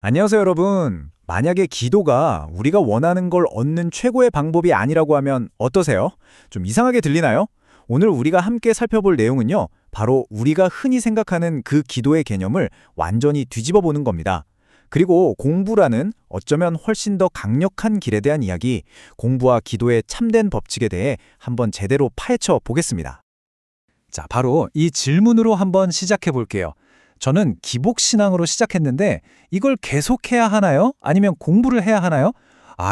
안녕하세요, 여러분. 만약에 기도가 우리가 원하는 걸 얻는 최고의 방법이 아니라고 하면 어떠세요? 좀 이상하게 들리나요? 오늘 우리가 함께 살펴볼 내용은요, 바로 우리가 흔히 생각하는 그 기도의 개념을 완전히 뒤집어 보는 겁니다. 그리고 공부라는 어쩌면 훨씬 더 강력한 길에 대한 이야기, 공부와 기도의 참된 법칙에 대해 한번 제대로 파헤쳐 보겠습니다. 자, 바로 이 질문으로 한번 시작해 볼게요. 저는 기복신앙으로 시작했는데 이걸 계속해야 하나요? 아니면 공부를 해야 하나요?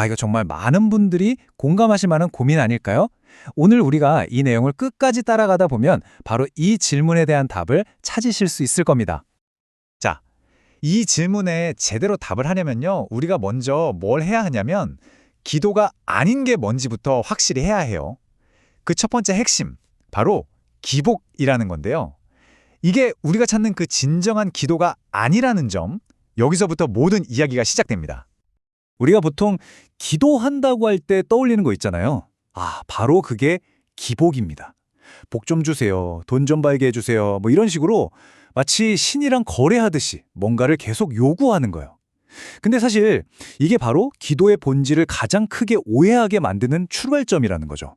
이거 정말 많은 분들이 공감하실 만한 고민 아닐까요? 오늘 우리가 이 내용을 끝까지 따라가다 보면 바로 이 질문에 대한 답을 찾으실 수 있을 겁니다. 자, 이 질문에 제대로 답을 하려면요, 우리가 먼저 뭘 해야 하냐면 기도가 아닌 게 뭔지부터 확실히 해야 해요. 그 첫 번째 핵심, 바로 기복이라는 건데요. 이게 우리가 찾는 그 진정한 기도가 아니라는 점, 여기서부터 모든 이야기가 시작됩니다. 우리가 보통 기도한다고 할 때 떠올리는 거 있잖아요. 바로 그게 기복입니다. 복 좀 주세요, 돈 좀 벌게 해주세요, 뭐 이런 식으로 마치 신이랑 거래하듯이 뭔가를 계속 요구하는 거예요. 근데 사실 이게 바로 기도의 본질을 가장 크게 오해하게 만드는 출발점이라는 거죠.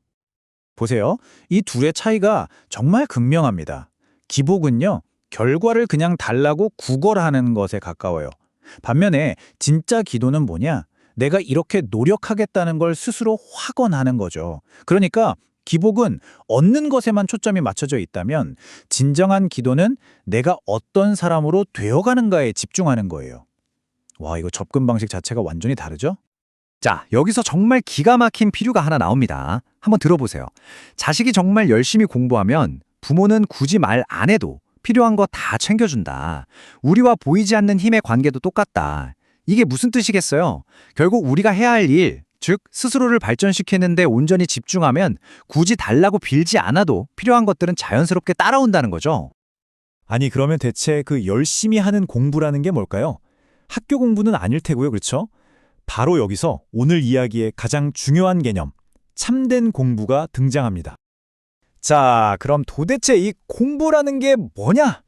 보세요. 이 둘의 차이가 정말 극명합니다. 기복은요, 결과를 그냥 달라고 구걸하는 것에 가까워요. 반면에 진짜 기도는 뭐냐? 내가 이렇게 노력하겠다는 걸 스스로 확언하는 거죠. 그러니까 기복은 얻는 것에만 초점이 맞춰져 있다면 진정한 기도는 내가 어떤 사람으로 되어가는가에 집중하는 거예요. 와, 이거 접근 방식 자체가 완전히 다르죠? 자, 여기서 정말 기가 막힌 비유가 하나 나옵니다. 한번 들어보세요. 자식이 정말 열심히 공부하면 부모는 굳이 말 안 해도 필요한 거 다 챙겨준다. 우리와 보이지 않는 힘의 관계도 똑같다. 이게 무슨 뜻이겠어요? 결국 우리가 해야 할 일, 즉 스스로를 발전시키는데 온전히 집중하면 굳이 달라고 빌지 않아도 필요한 것들은 자연스럽게 따라온다는 거죠. 아니, 그러면 대체 그 열심히 하는 공부라는 게 뭘까요? 학교 공부는 아닐 테고요, 그렇죠? 바로 여기서 오늘 이야기의 가장 중요한 개념, 참된 공부가 등장합니다. 자, 그럼 도대체 이 공부라는 게 뭐냐?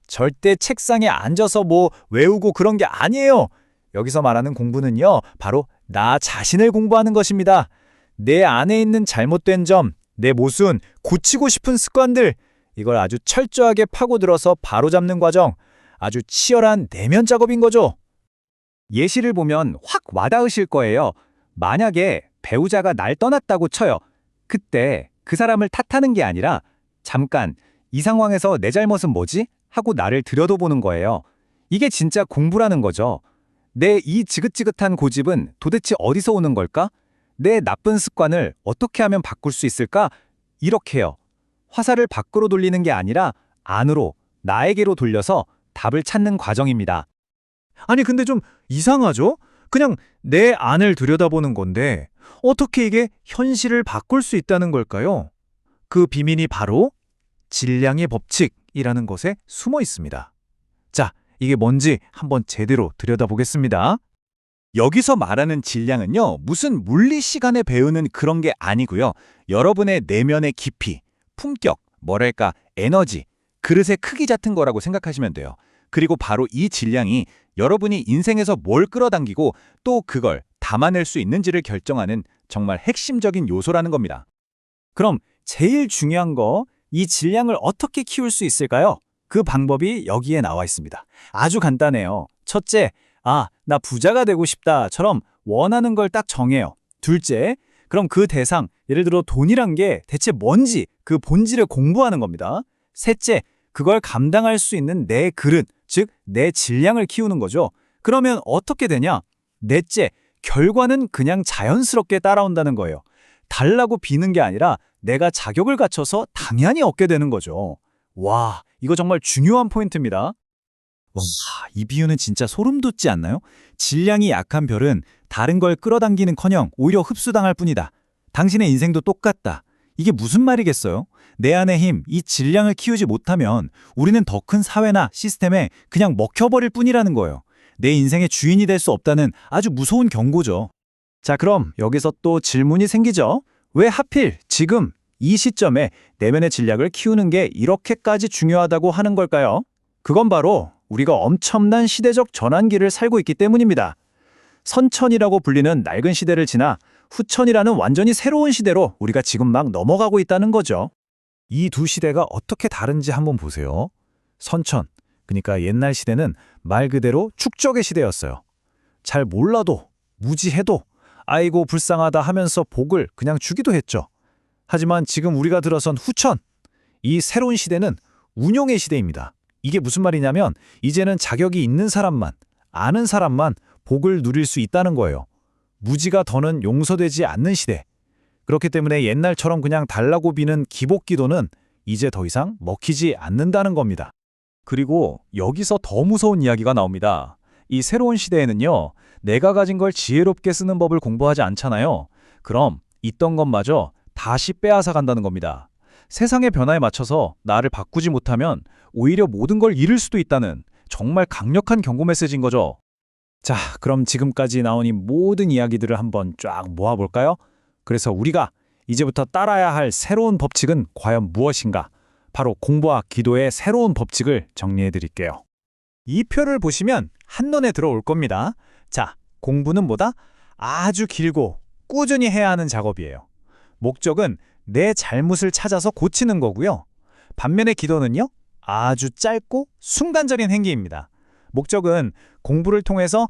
절대 책상에 앉아서 뭐 외우고 그런 게 아니에요. 여기서 말하는 공부는요, 바로 나 자신을 공부하는 것입니다. 내 안에 있는 잘못된 점, 내 모순, 고치고 싶은 습관들, 이걸 아주 철저하게 파고들어서 바로잡는 과정, 아주 치열한 내면 작업인 거죠. 예시를 보면 확 와닿으실 거예요. 만약에 배우자가 날 떠났다고 쳐요. 그때 그 사람을 탓하는 게 아니라 잠깐 이 상황에서 내 잘못은 뭐지? 하고 나를 들여다보는 거예요. 이게 진짜 공부라는 거죠. 내 이 지긋지긋한 고집은 도대체 어디서 오는 걸까? 내 나쁜 습관을 어떻게 하면 바꿀 수 있을까? 이렇게요. 화살을 밖으로 돌리는 게 아니라 안으로, 나에게로 돌려서 답을 찾는 과정입니다. 아니, 근데 좀 이상하죠? 그냥 내 안을 들여다보는 건데 어떻게 이게 현실을 바꿀 수 있다는 걸까요? 그 비밀이 바로 질량의 법칙이라는 것에 숨어 있습니다. 자, 이게 뭔지 한번 제대로 들여다보겠습니다. 여기서 말하는 질량은요, 무슨 물리 시간에 배우는 그런 게 아니고요. 여러분의 내면의 깊이, 품격, 뭐랄까, 에너지, 그릇의 크기 같은 거라고 생각하시면 돼요. 그리고 바로 이 질량이 여러분이 인생에서 뭘 끌어당기고 또 그걸 담아낼 수 있는지를 결정하는 정말 핵심적인 요소라는 겁니다. 그럼 제일 중요한 거, 이 질량을 어떻게 키울 수 있을까요? 그 방법이 여기에 나와 있습니다. 아주 간단해요. 첫째, 나 부자가 되고 싶다처럼 원하는 걸 딱 정해요. 둘째, 그럼 그 대상, 예를 들어 돈이란 게 대체 뭔지 그 본질을 공부하는 겁니다. 셋째, 그걸 감당할 수 있는 내 그릇, 즉 내 질량을 키우는 거죠. 그러면 어떻게 되냐? 넷째, 결과는 그냥 자연스럽게 따라온다는 거예요. 달라고 비는 게 아니라 내가 자격을 갖춰서 당연히 얻게 되는 거죠. 와, 이거 정말 중요한 포인트입니다. 와, 이 비유는 진짜 소름 돋지 않나요? 질량이 약한 별은 다른 걸 끌어당기는커녕 오히려 흡수당할 뿐이다. 당신의 인생도 똑같다. 이게 무슨 말이겠어요? 내 안의 힘, 이 질량을 키우지 못하면 우리는 더 큰 사회나 시스템에 그냥 먹혀버릴 뿐이라는 거예요. 내 인생의 주인이 될 수 없다는 아주 무서운 경고죠. 자, 그럼 여기서 또 질문이 생기죠. 왜 하필 지금 이 시점에 내면의 질량을 키우는 게 이렇게까지 중요하다고 하는 걸까요? 그건 바로 우리가 엄청난 시대적 전환기를 살고 있기 때문입니다. 선천이라고 불리는 낡은 시대를 지나 후천이라는 완전히 새로운 시대로 우리가 지금 막 넘어가고 있다는 거죠. 이 두 시대가 어떻게 다른지 한번 보세요. 선천, 그러니까 옛날 시대는 말 그대로 축적의 시대였어요. 잘 몰라도, 무지해도, 아이고 불쌍하다 하면서 복을 그냥 주기도 했죠. 하지만 지금 우리가 들어선 후천, 이 새로운 시대는 운용의 시대입니다. 이게 무슨 말이냐면 이제는 자격이 있는 사람만, 아는 사람만 복을 누릴 수 있다는 거예요. 무지가 더는 용서되지 않는 시대. 그렇기 때문에 옛날처럼 그냥 달라고 비는 기복 기도는 이제 더 이상 먹히지 않는다는 겁니다. 그리고 여기서 더 무서운 이야기가 나옵니다. 이 새로운 시대에는요, 내가 가진 걸 지혜롭게 쓰는 법을 공부하지 않잖아요. 그럼 있던 것마저 다시 빼앗아 간다는 겁니다. 세상의 변화에 맞춰서 나를 바꾸지 못하면 오히려 모든 걸 잃을 수도 있다는 정말 강력한 경고 메시지인 거죠. 자, 그럼 지금까지 나온 이 모든 이야기들을 한번 쫙 모아볼까요? 그래서 우리가 이제부터 따라야 할 새로운 법칙은 과연 무엇인가? 바로 공부와 기도의 새로운 법칙을 정리해 드릴게요. 이 표를 보시면 한눈에 들어올 겁니다. 자, 공부는 뭐다? 아주 길고 꾸준히 해야 하는 작업이에요. 목적은 내 잘못을 찾아서 고치는 거고요. 반면에 기도는요, 아주 짧고 순간적인 행기입니다. 목적은 공부를 통해서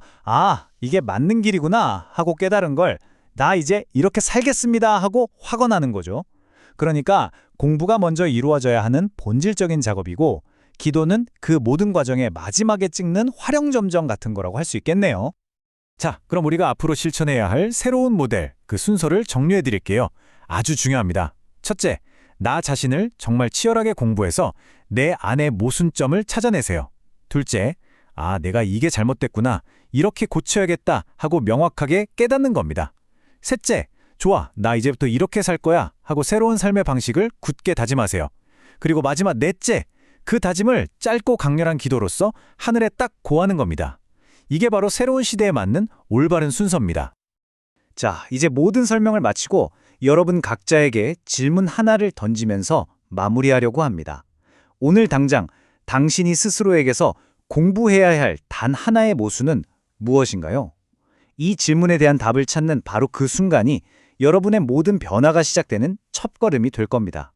이게 맞는 길이구나 하고 깨달은 걸 나 이제 이렇게 살겠습니다 하고 확언하는 거죠. 그러니까 공부가 먼저 이루어져야 하는 본질적인 작업이고 기도는 그 모든 과정의 마지막에 찍는 화령점정 같은 거라고 할 수 있겠네요. 자, 그럼 우리가 앞으로 실천해야 할 새로운 모델, 그 순서를 정리해 드릴게요. 아주 중요합니다. 첫째, 나 자신을 정말 치열하게 공부해서 내 안의 모순점을 찾아내세요. 둘째, 내가 이게 잘못됐구나, 이렇게 고쳐야겠다 하고 명확하게 깨닫는 겁니다. 셋째, 좋아, 나 이제부터 이렇게 살 거야 하고 새로운 삶의 방식을 굳게 다짐하세요. 그리고 마지막 넷째, 그 다짐을 짧고 강렬한 기도로서 하늘에 딱 고하는 겁니다. 이게 바로 새로운 시대에 맞는 올바른 순서입니다. 자, 이제 모든 설명을 마치고 여러분 각자에게 질문 하나를 던지면서 마무리하려고 합니다. 오늘 당장 당신이 스스로에게서 공부해야 할 단 하나의 모순은 무엇인가요? 이 질문에 대한 답을 찾는 바로 그 순간이 여러분의 모든 변화가 시작되는 첫걸음이 될 겁니다.